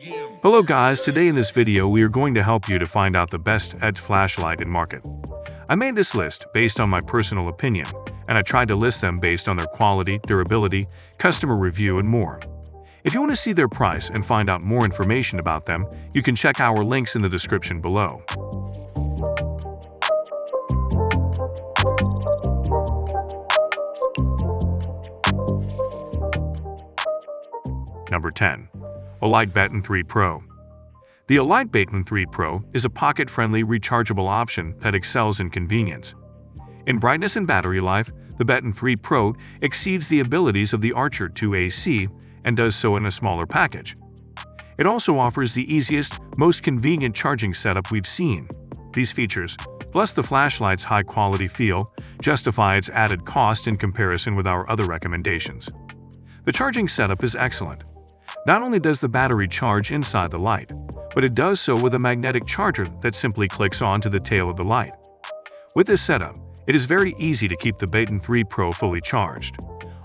Hello guys, today in this video we are going to help you to find out the best EDC flashlight in market. I made this list based on my personal opinion, and I tried to list them based on their quality, durability, customer review, and more. If you want to see their price and find out more information about them, you can check our links in the description below. Number 10. Olight Baton 3 Pro. The Olight Baton 3 Pro is a pocket-friendly rechargeable option that excels in convenience. In brightness and battery life, the Baton 3 Pro exceeds the abilities of the Archer 2AC and does so in a smaller package. It also offers the easiest, most convenient charging setup we've seen. These features, plus the flashlight's high-quality feel, justify its added cost in comparison with our other recommendations. The charging setup is excellent. Not only does the battery charge inside the light, but it does so with a magnetic charger that simply clicks on to the tail of the light. With this setup, it is very easy to keep the Baton 3 Pro fully charged.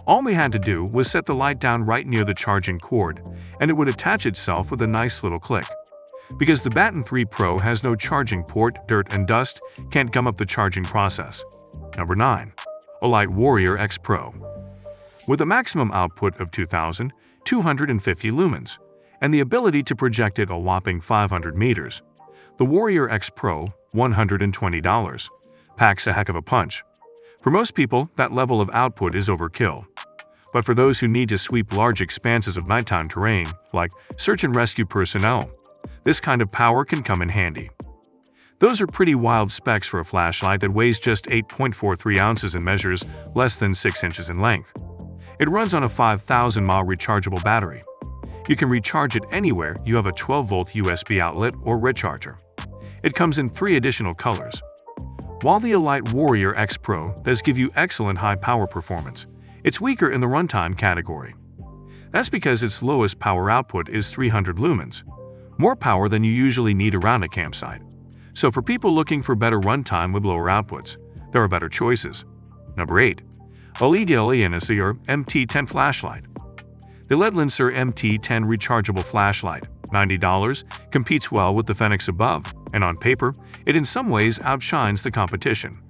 All we had to do was set the light down right near the charging cord, and it would attach itself with a nice little click. Because the Baton 3 Pro has no charging port, dirt and dust can't gum up the charging process. Number 9. Olight Warrior X Pro. With a maximum output of 2,250 lumens, and the ability to project it a whopping 500 meters, the Warrior X Pro, $120, packs a heck of a punch. For most people, that level of output is overkill. But for those who need to sweep large expanses of nighttime terrain, like search and rescue personnel, this kind of power can come in handy. Those are pretty wild specs for a flashlight that weighs just 8.43 ounces and measures less than 6 inches in length. It runs on a 5,000-mile rechargeable battery. You can recharge it anywhere you have a 12-volt USB outlet or recharger. It comes in 3 additional colors. While the Olight Warrior X Pro does give you excellent high-power performance, it's weaker in the runtime category. That's because its lowest power output is 300 lumens, more power than you usually need around a campsite. So for people looking for better runtime with lower outputs, there are better choices. Number 8. EDC MT10 Flashlight. The Ledlinser MT10 rechargeable flashlight, $90, competes well with the Fenix above, and on paper, it in some ways outshines the competition.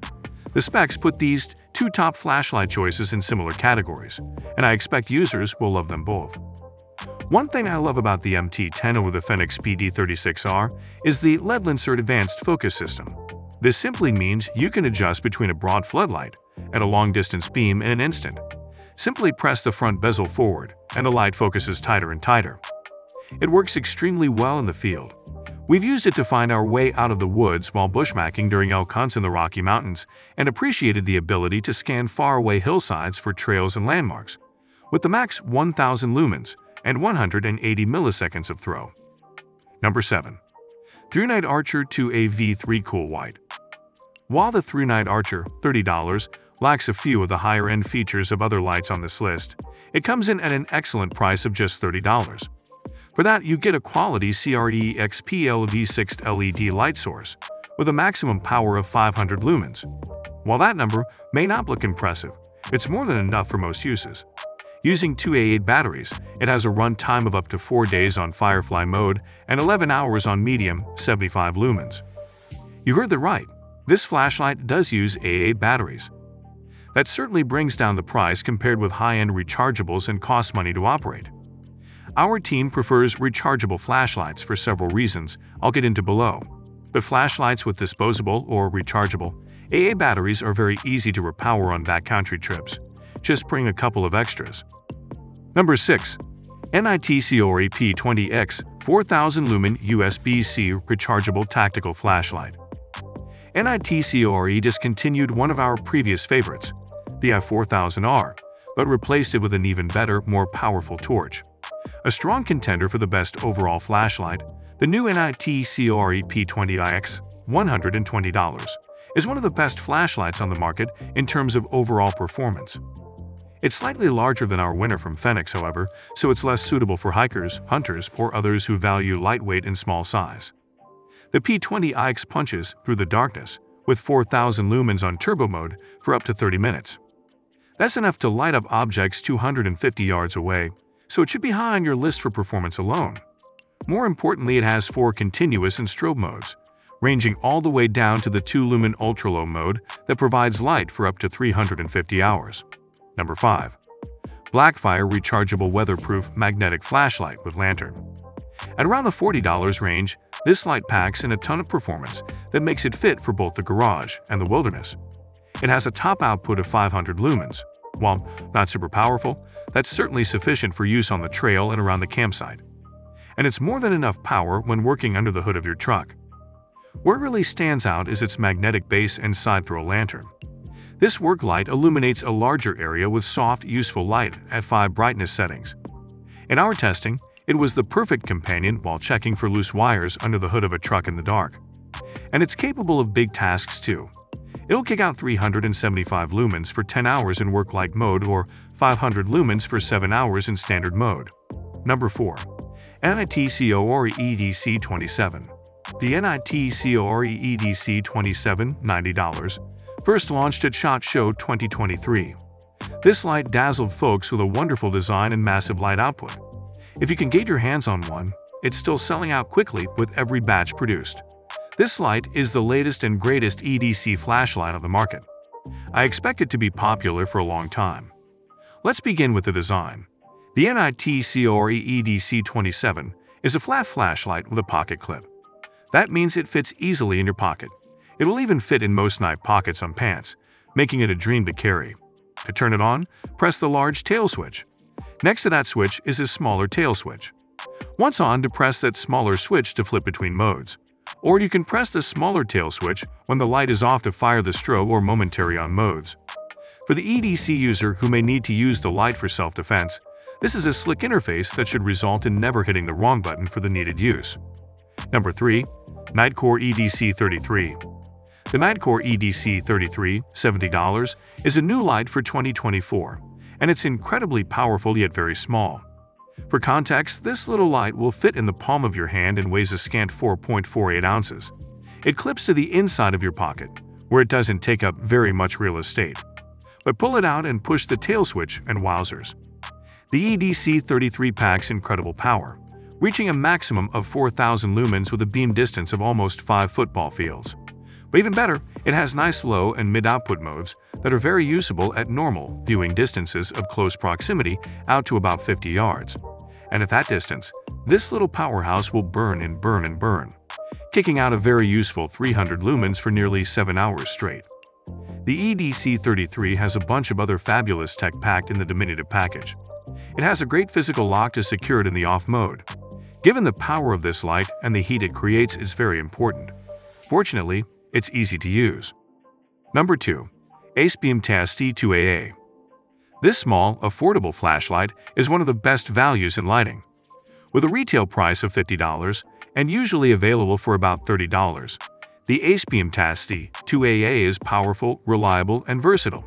The specs put these 2 top flashlight choices in similar categories, and I expect users will love them both. One thing I love about the MT10 over the Fenix PD36R is the Ledlinser Advanced Focus System. This simply means you can adjust between a broad floodlight and a long-distance beam in an instant. Simply press the front bezel forward, and the light focuses tighter and tighter. It works extremely well in the field. We've used it to find our way out of the woods while bushwhacking during elk hunts in the Rocky Mountains, and appreciated the ability to scan faraway hillsides for trails and landmarks, with the max 1,000 lumens and 180 milliseconds of throw. Number 7. ThruNite Archer 2AV3 Cool White. While the ThruNite Archer, $30, lacks a few of the higher-end features of other lights on this list, it comes in at an excellent price of just $30. For that, you get a quality CRE XPL V6 LED light source with a maximum power of 500 lumens. While that number may not look impressive, it's more than enough for most uses. Using 2A8 batteries, it has a run time of up to 4 days on Firefly mode and 11 hours on medium, 75 lumens. You heard that right. This flashlight does use AA batteries. That certainly brings down the price compared with high-end rechargeables and costs money to operate. Our team prefers rechargeable flashlights for several reasons I'll get into below. But flashlights with disposable or rechargeable AA batteries are very easy to repower on backcountry trips. Just bring a couple of extras. Number 6. NITCORE P20X 4000 lumen USB-C rechargeable tactical flashlight. NITCORE discontinued one of our previous favorites, the i4000R, but replaced it with an even better, more powerful torch. A strong contender for the best overall flashlight, the new NITCORE P20X, $120, is one of the best flashlights on the market in terms of overall performance. It's slightly larger than our winner from Fenix, however, so it's less suitable for hikers, hunters, or others who value lightweight and small size. The P20X punches through the darkness with 4,000 lumens on turbo mode for up to 30 minutes. That's enough to light up objects 250 yards away, so it should be high on your list for performance alone. More importantly, it has 4 continuous and strobe modes, ranging all the way down to the 2-lumen ultra-low mode that provides light for up to 350 hours. Number 5. Blackfire Rechargeable Weatherproof Magnetic Flashlight with Lantern. At around the $40 range, this light packs in a ton of performance that makes it fit for both the garage and the wilderness. It has a top output of 500 lumens. While not super powerful, that's certainly sufficient for use on the trail and around the campsite. And it's more than enough power when working under the hood of your truck. Where it really stands out is its magnetic base and side-throw lantern. This work light illuminates a larger area with soft, useful light at 5 brightness settings. In our testing, it was the perfect companion while checking for loose wires under the hood of a truck in the dark. And it's capable of big tasks too. It'll kick out 375 lumens for 10 hours in work light mode or 500 lumens for 7 hours in standard mode. Number 4. NITCORE EDC 27. The NITCORE EDC 27, $90, first launched at SHOT Show 2023. This light dazzled folks with a wonderful design and massive light output. If you can get your hands on one, it's still selling out quickly with every batch produced. This light is the latest and greatest EDC flashlight on the market. I expect it to be popular for a long time. Let's begin with the design. The NITCORE EDC 27 is a flat flashlight with a pocket clip. That means it fits easily in your pocket. It will even fit in most night pockets on pants, making it a dream to carry. To turn it on, press the large tail switch. Next to that switch is a smaller tail switch. Once on, depress that smaller switch to flip between modes. Or you can press the smaller tail switch when the light is off to fire the strobe or momentary on modes. For the EDC user who may need to use the light for self-defense, this is a slick interface that should result in never hitting the wrong button for the needed use. Number 3. Nitecore EDC 33. The Nitecore EDC 33, $70, is a new light for 2024, and it's incredibly powerful yet very small. For context, this little light will fit in the palm of your hand and weighs a scant 4.48 ounces. It clips to the inside of your pocket, where it doesn't take up very much real estate. But pull it out and push the tail switch and wowzers. The EDC 33 packs incredible power, reaching a maximum of 4,000 lumens with a beam distance of almost 5 football fields. But even better, it has nice low and mid-output modes that are very usable at normal viewing distances of close proximity out to about 50 yards. And at that distance, this little powerhouse will burn and burn and burn, kicking out a very useful 300 lumens for nearly 7 hours straight. The EDC 33 has a bunch of other fabulous tech packed in the diminutive package. It has a great physical lock to secure it in the off mode. Given the power of this light and the heat it creates is very important. Fortunately, it's easy to use. Number 2. AceBeam TST2AA. This small, affordable flashlight is one of the best values in lighting. With a retail price of $50 and usually available for about $30, the AceBeam TST2AA is powerful, reliable, and versatile.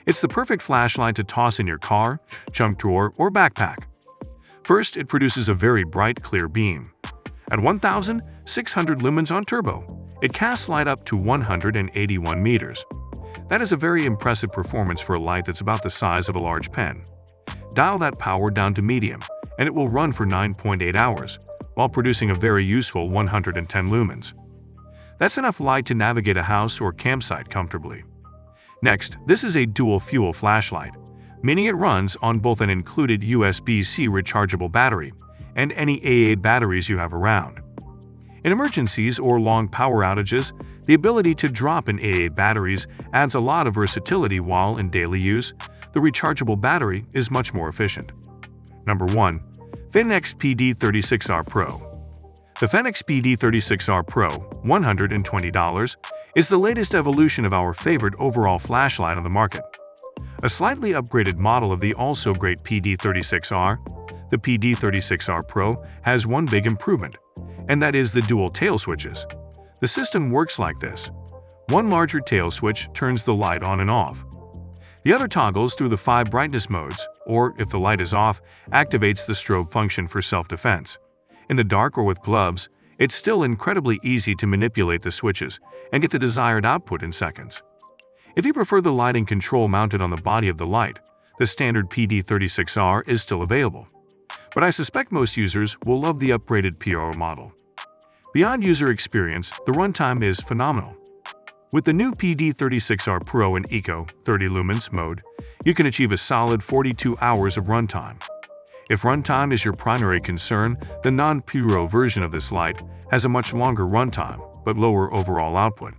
It's the perfect flashlight to toss in your car, junk drawer, or backpack. First, it produces a very bright, clear beam. At 1,600 lumens on turbo, it casts light up to 181 meters. That is a very impressive performance for a light that's about the size of a large pen. Dial that power down to medium, and it will run for 9.8 hours, while producing a very useful 110 lumens. That's enough light to navigate a house or campsite comfortably. Next, this is a dual-fuel flashlight, meaning it runs on both an included USB-C rechargeable battery and any AA batteries you have around. In emergencies or long power outages, the ability to drop in AA batteries adds a lot of versatility while in daily use, the rechargeable battery is much more efficient. Number 1. Fenix PD36R Pro. The Fenix PD36R Pro, $120, is the latest evolution of our favorite overall flashlight on the market. A slightly upgraded model of the also great PD36R, the PD36R Pro has one big improvement, and that is the dual tail switches. The system works like this. One larger tail switch turns the light on and off. The other toggles through the 5 brightness modes, or if the light is off, activates the strobe function for self-defense. In the dark or with gloves, it's still incredibly easy to manipulate the switches and get the desired output in seconds. If you prefer the lighting control mounted on the body of the light, the standard PD36R is still available. but I suspect most users will love the upgraded Pro model. Beyond user experience, the runtime is phenomenal. With the new PD36R Pro in Eco 30 lumens mode, you can achieve a solid 42 hours of runtime. If runtime is your primary concern, the non-Pro version of this light has a much longer runtime, but lower overall output.